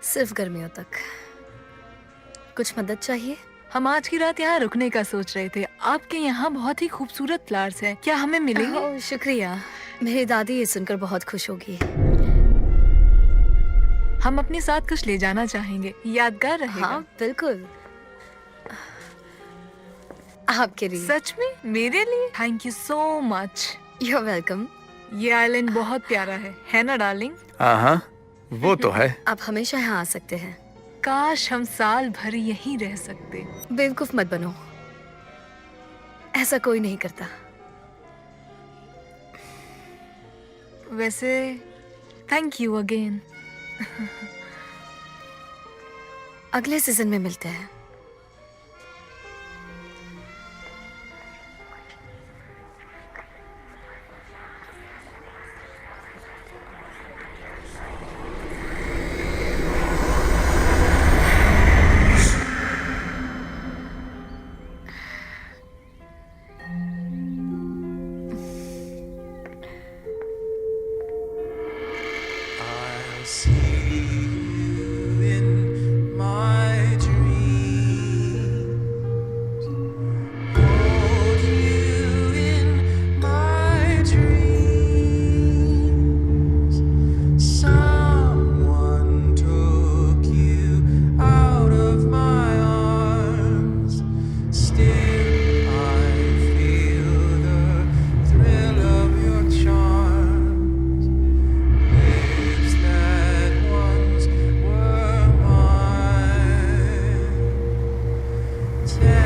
सिर्फ गर्मियों तक। कुछ मदद चाहिए? हम आज की रात यहाँ रुकने का सोच रहे थे। आपके यहाँ बहुत ही खूबसूरत फ्लावर्स हैं, क्या हमें मिलेंगे? ओह, शुक्रिया। मेरी दादी ये सुनकर बहुत खुश होगी। हम अपने साथ कुछ ले जाना चाहेंगे, यादगार रहेगा। हाँ बिल्कुल, आपके लिए। सच में? मेरे लिए? Thank you so much. You are welcome. ये आइलैंड बहुत प्यारा है ना डार्लिंग? हाँ, वो तो है। आप हमेशा यहाँ आ सकते हैं। काश हम साल भर यहीं रह सकते। बेवकूफ मत बनो, ऐसा कोई नहीं करता। वैसे थैंक यू अगेन। अगले सीजन में मिलते हैं। Yeah.